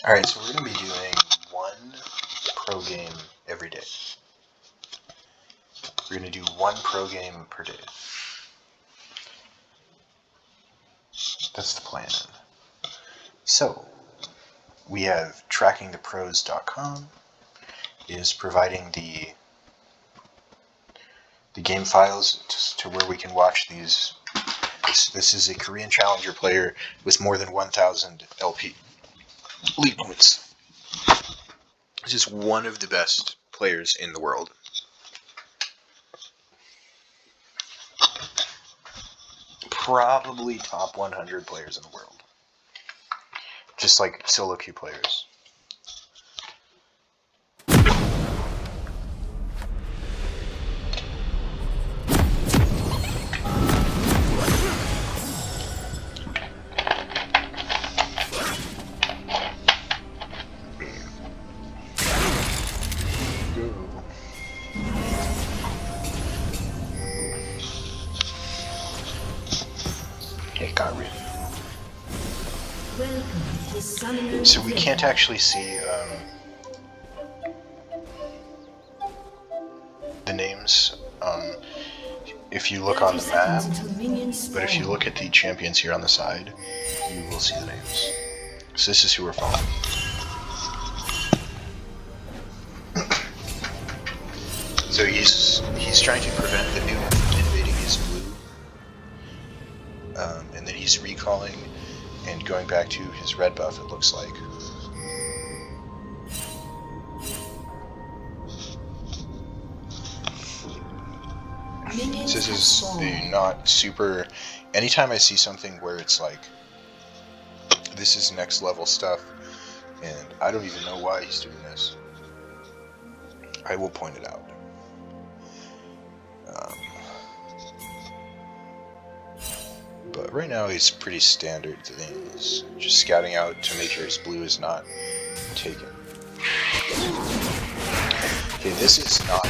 Alright, so we're going to be doing one pro game every day. We're going to do one pro game per day. That's the plan. So, we have trackingthepros.com is providing the game files to where we can watch these. This is a Korean Challenger player with more than 1,000 LP league points. This is one of the best players in the world. Probably top 100 players in the world. Just like solo queue players. Hecarim. So we can't actually see the names if you look on the map, but if you look at the champions here on the side, you will see the names. So this is who we're following. So he's trying to prevent the Nunu from invading his blue. And then he's recalling and going back to his red buff, it looks like. So this is not super... Anytime I see something where it's like, this is next level stuff, and I don't even know why he's doing this, I will point it out. But right now he's pretty standard things. Just scouting out to make sure his blue is not taken. Okay, this is not...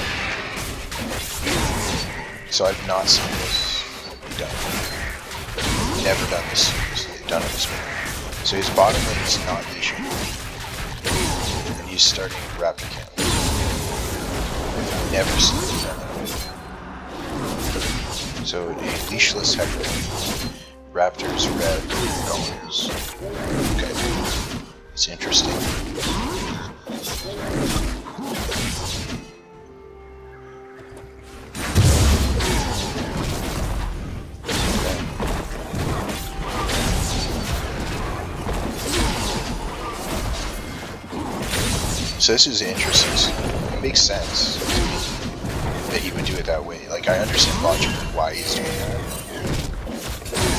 So I've not seen this done. Never done this. They've done it this way. So his bottom lane is not leashing. And he's starting Raptor Camp. I've never seen him done that. So a leashless Hecarim. Raptors, red, goals. Okay. It's interesting. So this is interesting. It makes sense that he would do it that way. Like, I understand logically why he's doing that.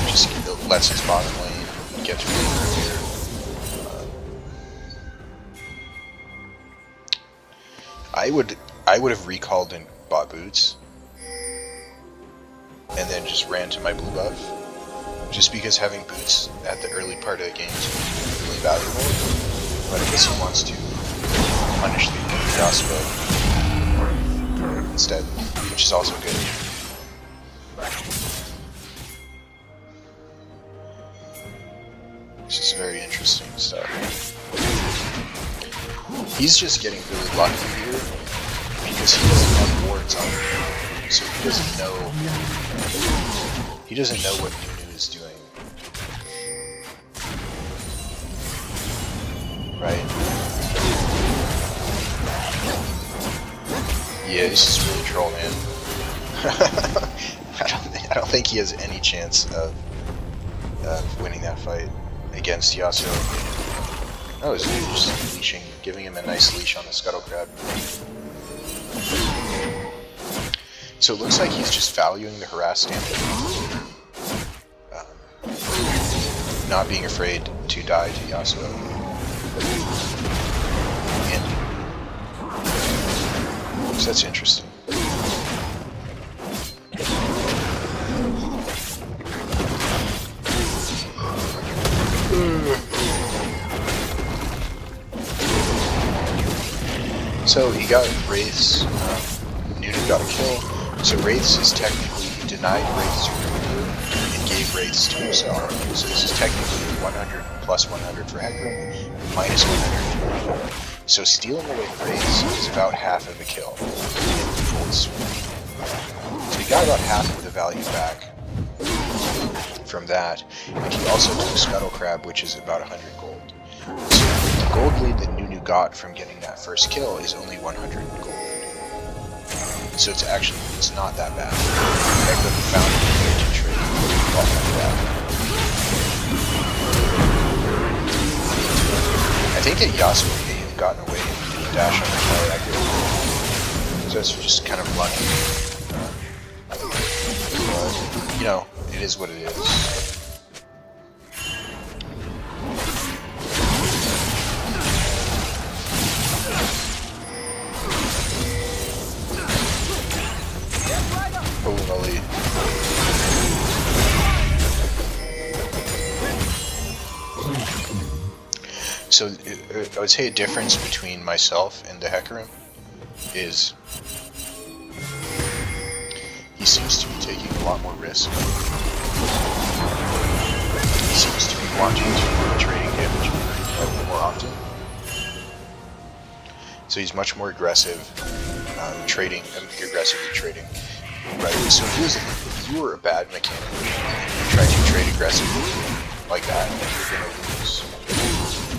Just lets his bottom lane get to really earlier. I would have recalled and bought boots, and then just ran to my blue buff. Just because having boots at the early part of the game is really valuable. But I guess he wants to punish the Yasuo instead, which is also good. This is very interesting stuff. He's just getting really lucky here because he doesn't have wards on him, so he doesn't know what Nunu is doing. Right? Yeah, this is really troll, man. I don't think he has any chance of winning that fight against Yasuo. Oh, he's just leashing, giving him a nice leash on the Scuttle Crab. So it looks like he's just valuing the harass damage. Not being afraid to die to Yasuo. So that's interesting. So he got Wraiths, Nunu got a kill, so Wraiths is technically, he denied Wraiths and gave Wraiths to himself, so this is technically 100 plus 100 for Hecarim, minus 100 for Nunu. So stealing away praise is about half of a kill in full swing. So he got about half of the value back from that, and he also took Scuttle Crab, which is about 100 gold. So the gold lead that Nunu got from getting that first kill is only 100 gold. So it's not that bad. Hecarim found a way to trade off of that. I think that Yasuo may have gotten away with the dash on the tower accurate. So it's just kind of lucky. But, you know, it is what it is. Holy moly. So I would say a difference between myself and the Hecarim is he seems to be taking a lot more risk. He seems to be wanting to trading damage more often. So he's much more aggressive, aggressively trading. Right. So here's the thing: if you were a bad mechanic and you tried to trade aggressively like that, you're gonna lose.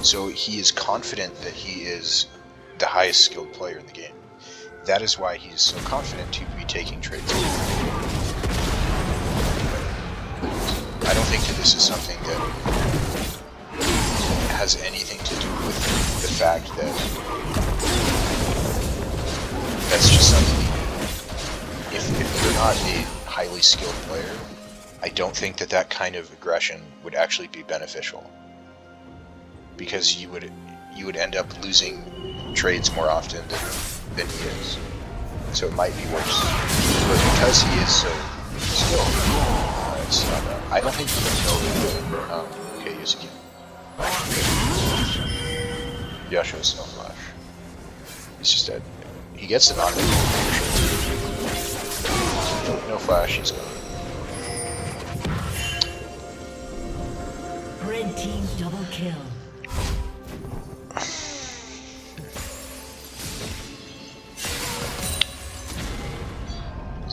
So he is confident that he is the highest skilled player in the game. That is why he is so confident to be taking trades. I don't think that this is something that has anything to do with the fact that that's just something. If you're not a highly skilled player, I don't think that that kind of aggression would actually be beneficial, because you would end up losing trades more often than he is. So it might be worse. But because he is so skilled, it's not bad. I don't think he can kill okay, use again. Yashua's no flash. He's just dead. He gets the knockback. No flash, he's gone. Red team double kill.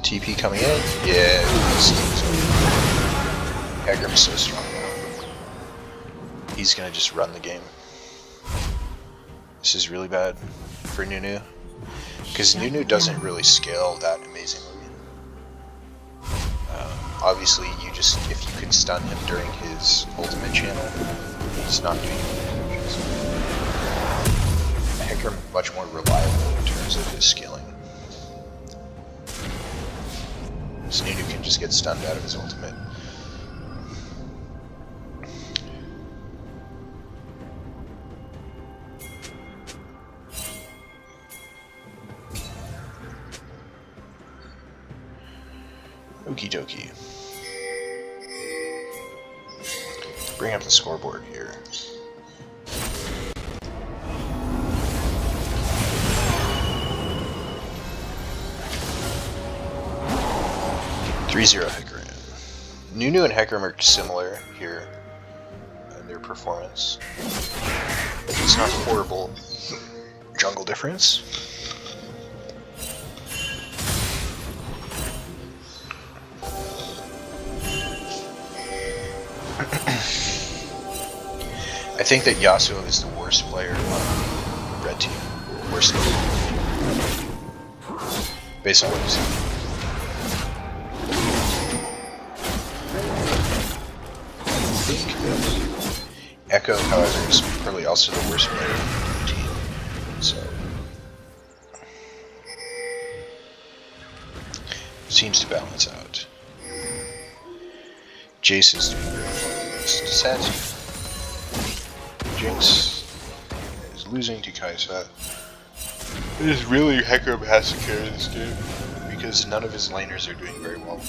TP coming in? Yeah, Hecarim's so strong now. He's gonna just run the game. This is really bad for Nunu, because Nunu doesn't really scale that amazingly. Obviously, if you can stun him during his ultimate channel, he's not doing anything. Hecarim much more reliable in terms of his scaling. So Nunu can just get stunned out of his ultimate. Okie dokie. Bring up the scoreboard here. (3-0) Hecarim. Nunu and Hecarim are similar here in their performance. It's not a horrible jungle difference. I think that Yasuo is the worst player on red team. Worst based on what you see. Echo, however, is probably also the worst player on the team. So seems to balance out. Jace is doing very well. It's sad. Jinx is losing to Kaisa. It is really Hecarim has to carry this game, because none of his laners are doing very well.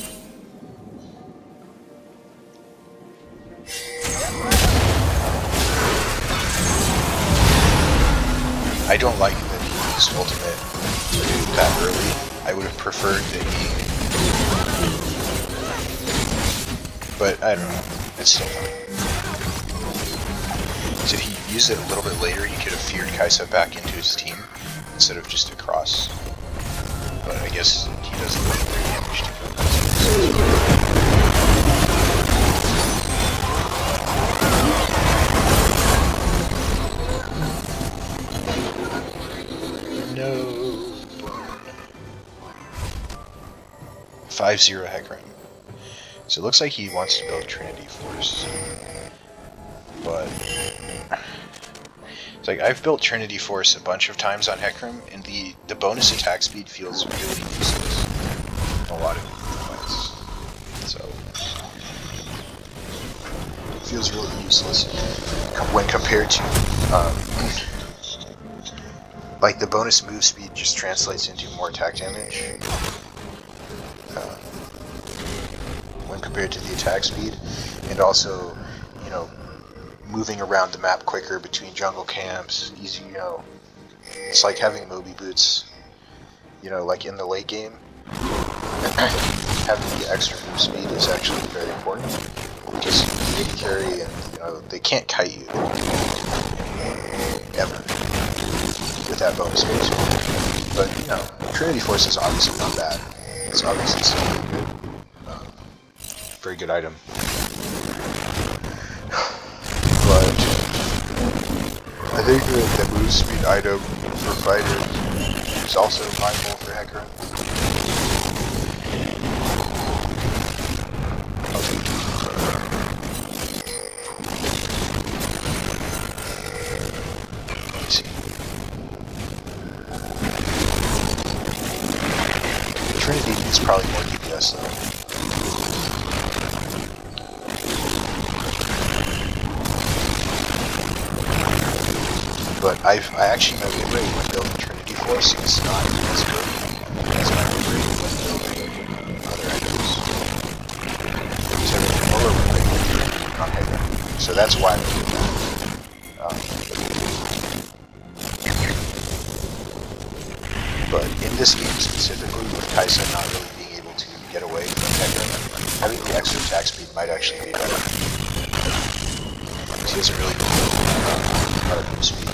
I don't like that he used ultimate that early. I would have preferred that he... But I don't know. It's still fine. used it a little bit later, he could have feared Kaisa back into his team instead of just across. But I guess he doesn't do very damage to No. 5-0 Hecarim. So it looks like he wants to build Trinity Force. But it's like I've built Trinity Force a bunch of times on Hecarim, and the bonus attack speed feels really useless in a lot of fights. So it feels really useless when compared to like the bonus move speed just translates into more attack damage when compared to the attack speed, and also, you know, moving around the map quicker between jungle camps, easy, you know, it's like having Moby boots, you know, like in the late game. Having the extra move speed is actually very important, because you need to carry, and, you know, they can't kite you ever with that bonus move speed. But, you know, Trinity Force is obviously not bad. It's obviously still very good. Very good item. But I think the move speed item for fighters is also viable for Hecarim. Let me see. Trinity is probably more DPS though. But I actually my win rate when building Trinity Force is not as good as my win rate when building other items. So I have a lower win rate on Hecarim. So that's why I do that. But in this game specifically, with Kaisa not really being able to get away from Hecarim, having the extra attack speed might actually be better. Because he doesn't really need move speed.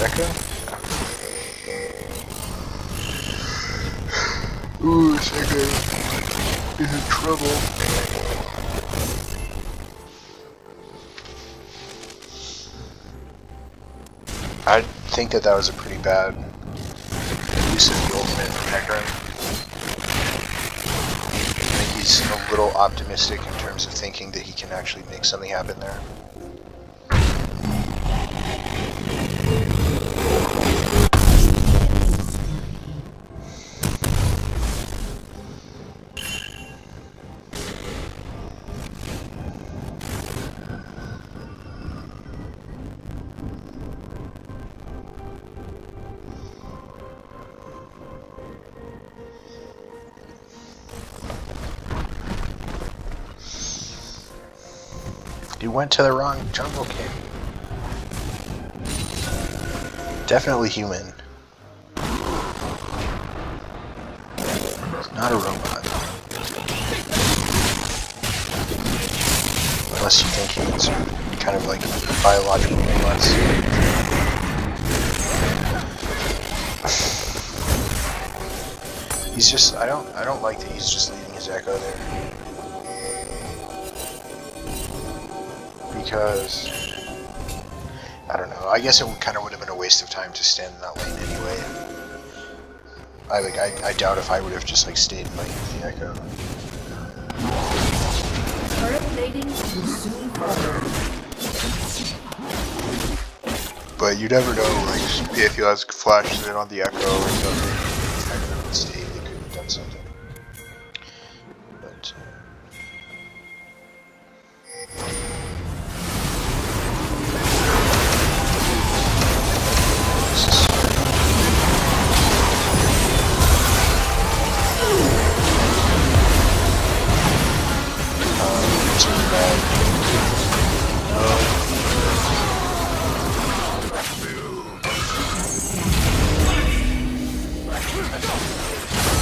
Echo? Ooh, this Echo is in trouble. I think that was a pretty bad use of the ultimate from Hecarim. I think he's a little optimistic in terms of thinking that he can actually make something happen there. You went to the wrong jungle king. Definitely human. It's not a robot. Unless you think he's kind of like biological robots. He's just I don't like that he's just leaving his echo there. Because I don't know. I guess it kind of would have been a waste of time to stand in that lane anyway. I doubt if I would have just like stayed in lane with the echo. But you never know. Like if you guys flashed in on the echo or something, I could have stayed. They could have done something. But.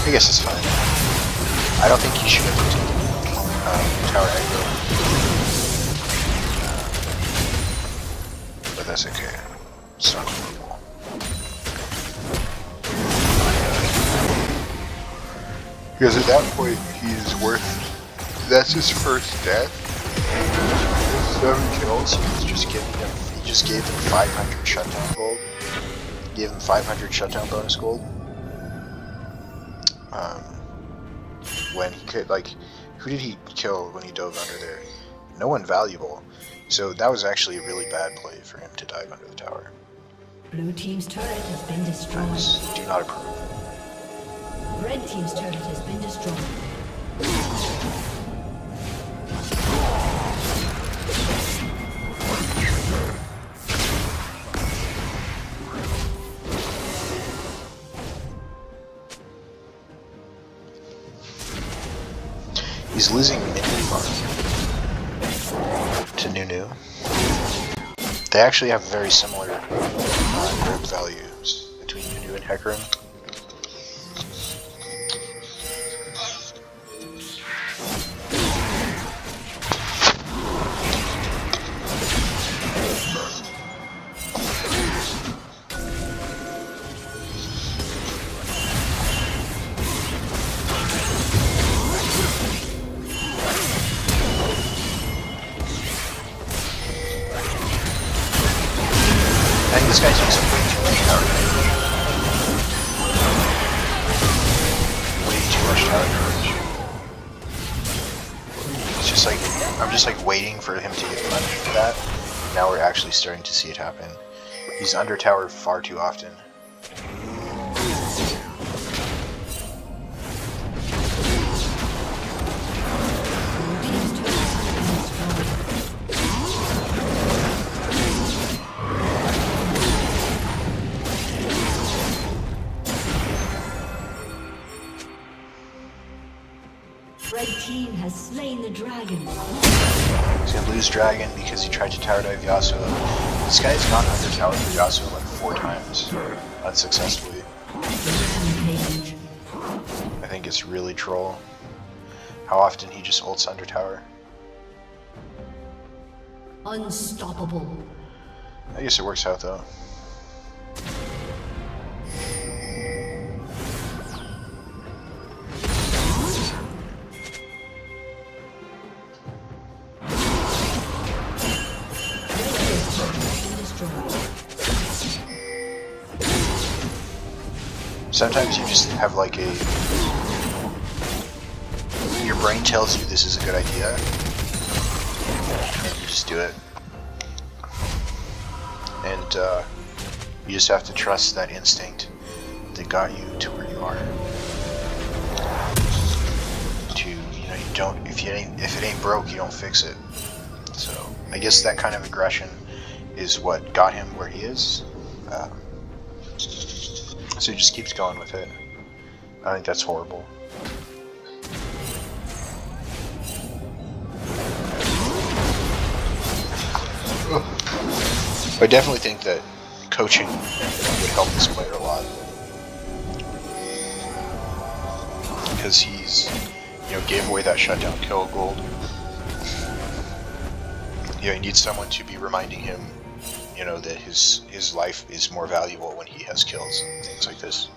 I guess it's fine. I don't think he should have taken tower aggro. But that's okay. It's not cool. Because at that point, he's worth. That's his first death. 7 kills. He's just giving him. He just gave him 500 shutdown gold. Gave him 500 shutdown bonus gold. When he could, like, who did he kill when he dove under there? No one valuable. So that was actually a really bad play for him to dive under the tower. Blue team's turret has been destroyed. I do not approve. Red team's turret has been destroyed. He's losing minion farm to Nunu. They actually have very similar group values between Nunu and Hecarim. I think this guy's using way too much tower damage. Way too much tower damage. It's just like, I'm just like waiting for him to get punished for that. Now we're actually starting to see it happen. He's under tower far too often. Red team has slain the dragon. He's gonna lose dragon because he tried to tower dive Yasuo. This guy's gone under tower for Yasuo like 4 times, unsuccessfully. Rampage. I think it's really troll. How often he just ults under tower. Unstoppable. I guess it works out though. Sometimes you just have like a... Your brain tells you this is a good idea, and you just do it. And you just have to trust that instinct that got you to where you are. You don't, if it ain't broke, you don't fix it. So I guess that kind of aggression is what got him where he is. So he just keeps going with it. I think that's horrible. I definitely think that coaching would help this player a lot. Because he's, gave away that shutdown kill gold. He needs someone to be reminding him, that his life is more valuable when he has kills and things like this.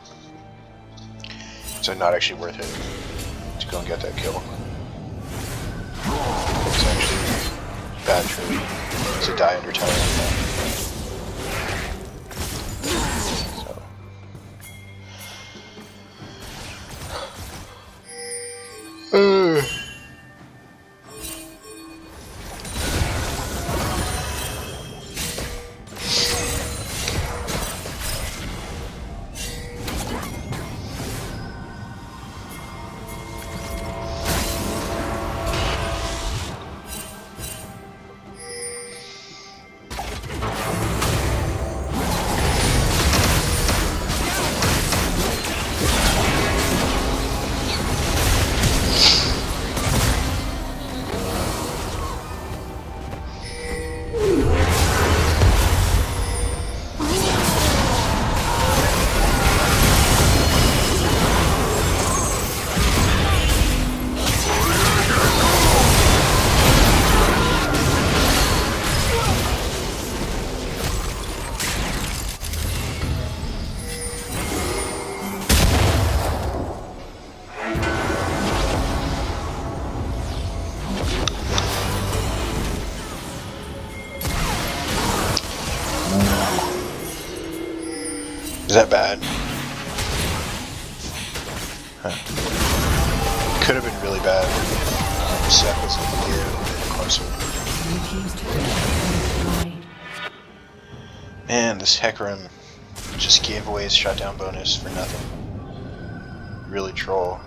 So not actually worth it to go and get that kill. It's actually bad for me to die under tower like that. bad. Huh. Could have been really bad. Set was a little bit closer. Man, this Hecarim just gave away his shutdown bonus for nothing. Really troll.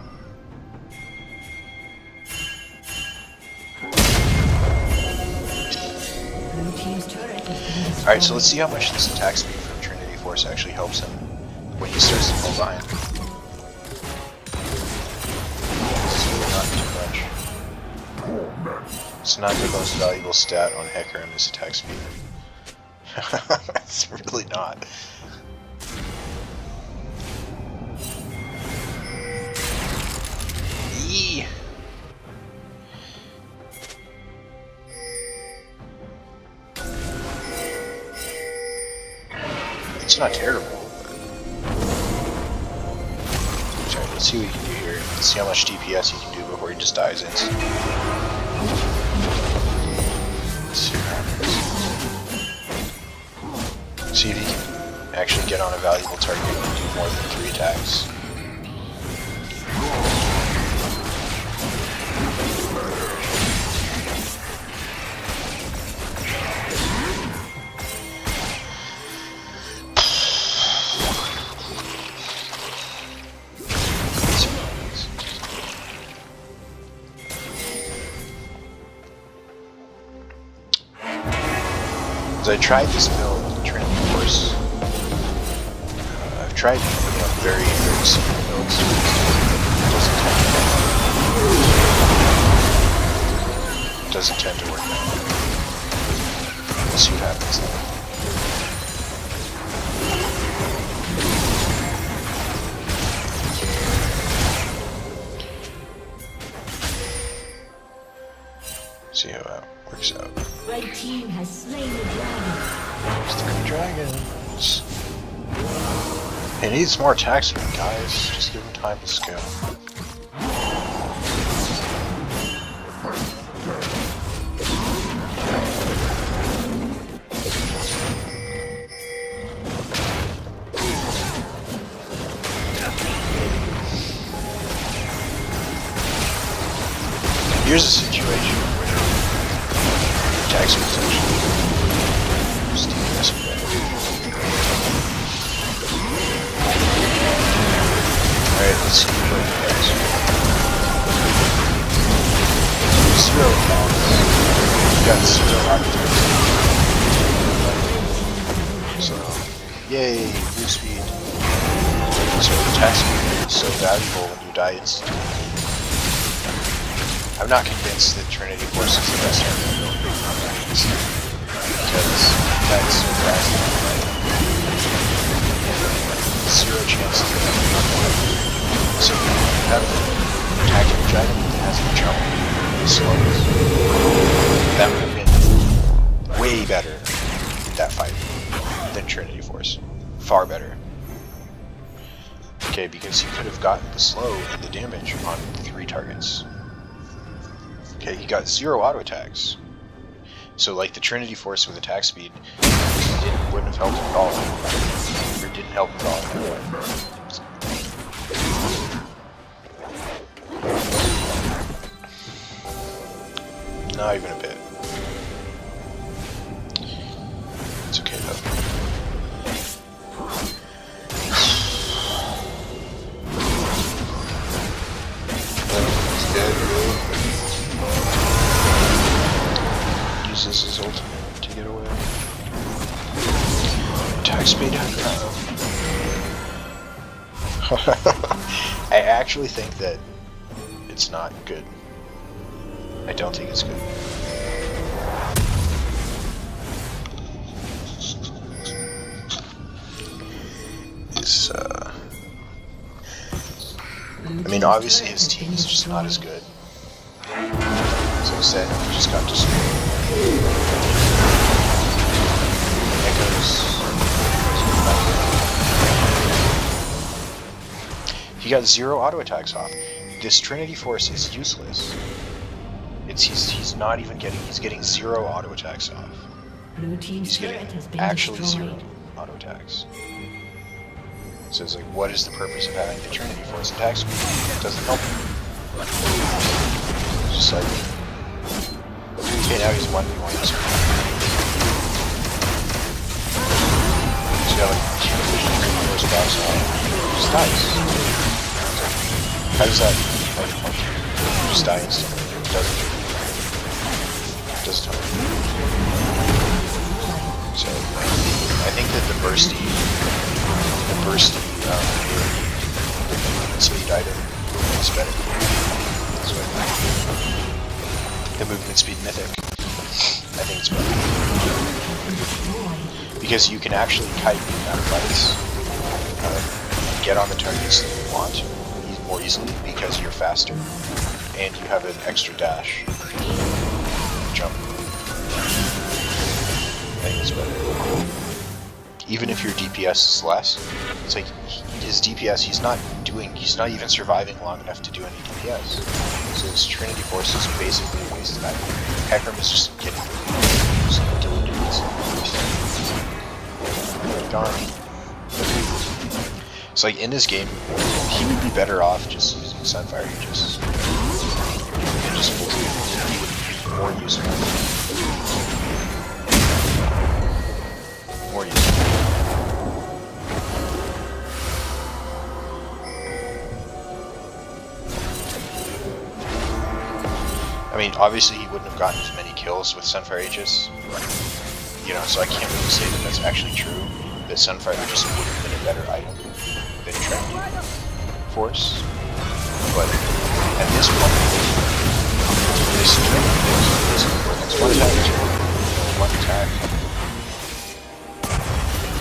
Alright, so let's see how much this attack speed from Trinity Force actually helps him when he starts to pull behind. This is really not too much. It's not the most valuable stat on Hecarim, this attack speed. It's really not. Eee. It's not terrible. Alright, let's see what he can do here. Let's see how much DPS he can do before he just dies instantly. Let's see what happens. See if he can actually get on a valuable target and do more than 3 attacks. I tried this build, Trinity Force. I've tried very, very simple builds. It doesn't tend to work out. Let's see what happens though. See how that works out. Red team has slain the dragon. There's 3 dragons. He needs more attacks from guys. Just give him time to scale. Here's a situation where attacks potential. Just DPS better. Alright, let's see what he does. 0 attacks. We got 0 attacks. So, yay, blue speed. So attack speed is so valuable when you die instantly. I'm not convinced that Trinity Force is the best army to build because that's so fast. 0 chance to get. So you have an attacking dragon that has a jump slows. That would have been way better in that fight than Trinity Force. Far better. Okay, because he could have gotten the slow and the damage on 3 targets. Okay, he got 0 auto attacks. So like the Trinity Force with attack speed wouldn't have helped him at all. Or didn't help him at all. Not even a bit. It's okay though. He's dead, really. Uses his ultimate to get away. Attack speed, I actually think that it's not good. I don't think it's good. It's, I mean, obviously his team is just not as good. As I said, he just got destroyed. He got 0 auto attacks off. This Trinity Force is useless. He's not even getting. He's getting 0 auto attacks off. Blue team's He's getting turret has been actually destroyed. 0 auto attacks. So it's like, what is the purpose of having the Trinity Force attack speed? It doesn't help him. It's just like, okay, now he's 1v1. So you got like Trinity Force box on, just dies. How does that help you? Just die instantly. It doesn't. It doesn't help. So I think that the bursty speed item is better. So the movement speed mythic, I think it's better. Because you can actually kite out of fights, get on the targets that you want more easily because you're faster, and you have an extra dash. Jump. I think it's better. Even if your DPS is less, it's like his DPS, he's not even surviving long enough to do any DPS. So his Trinity Force is basically a wasted item. Hecarim is just getting diluted. Gone. It's like in this game, he would be better off just using Sunfire Aegis. And just he would be more useful. More useful. I mean, obviously he wouldn't have gotten as many kills with Sunfire Aegis. You know, so I can't really say that that's actually true. That Sunfire Aegis would have been a better item than Trinity Force. But at this point, this Trinity Force is one attack,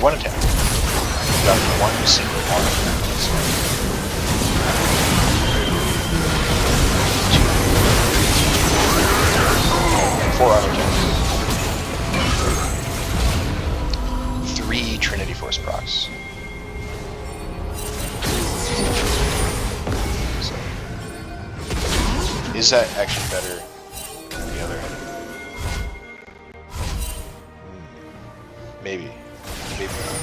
one attack. You got one single auto attack. And 4 auto attacks. 3 Trinity Force procs. So, is that actually better than the other? Maybe. Maybe not.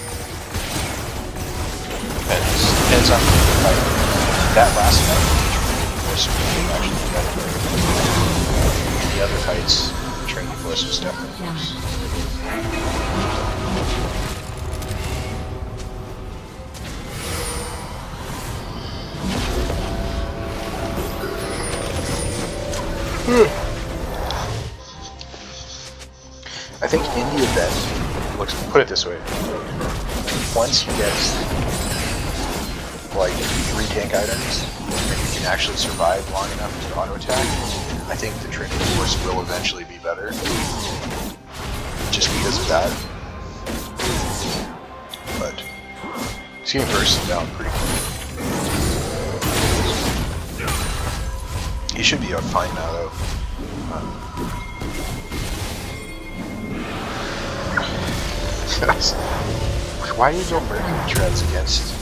Depends on the fight. That last fight, Trinity Force was actually better. The other fights, Trinity Force was definitely worse. I think in the event, let's put it this way, once you get like 3 tank items, and you can actually survive long enough to auto attack, I think the Trinity Force will eventually be better, just because of that. But it's getting bursted down pretty quick. He should be fine now, though. Why do you go Mercury treads against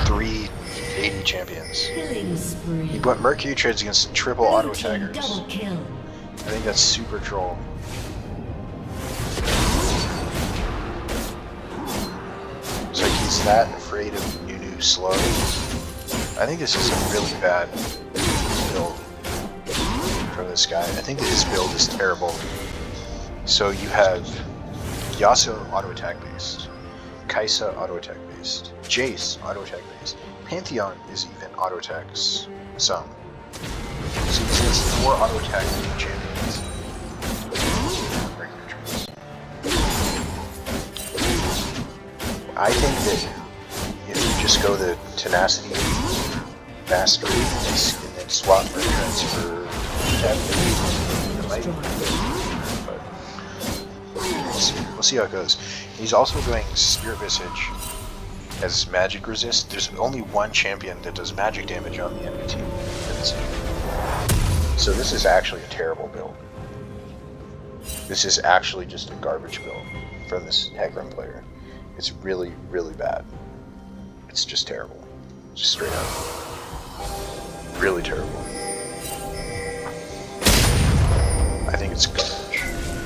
3 80 champions? But Mercury treads against triple auto attackers. I think that's super troll. It's like he's that afraid of Nunu slow. I think this is a really bad build from this guy. I think that his build is terrible. So you have Yasuo auto attack based, Kaisa auto attack based, Jace auto attack based, Pantheon is even auto attacks some. So this is 4 auto attack champions. I think that if you just go the tenacity, mastery, and then swap merchants for attack, it might. We'll see how it goes. He's also doing Spirit Visage as magic resist. There's only one champion that does magic damage on the enemy team. So this is actually a terrible build. This is actually just a garbage build from this Hecarim player. It's really, really bad. It's just terrible. Just straight up. Really terrible. I think it's garbage.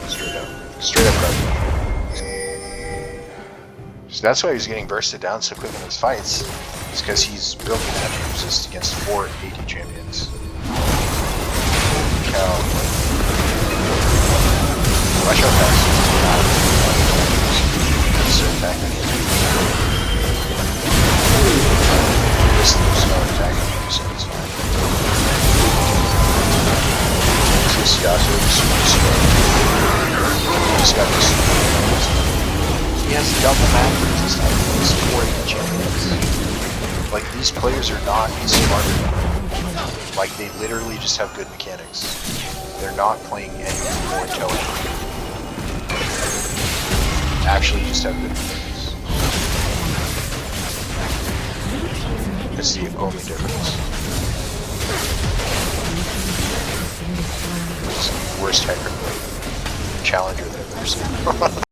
Straight up. Straight up garbage. So that's why he's getting bursted down so quick in his fights. It's because he's building magic resist against 4 AD champions. Holy cow. Watch out fast. So attacking. This there's no attacking him, so it's fine. This guy's really super strong. He's got this. He has double magic resist on these 4 AD champions. Like, these players are not smart. Like, they literally just have good mechanics. They're not playing anything more intelligent. Actually just have good mechanics. That's the only difference. It's the worst hacker challenger that I've ever seen.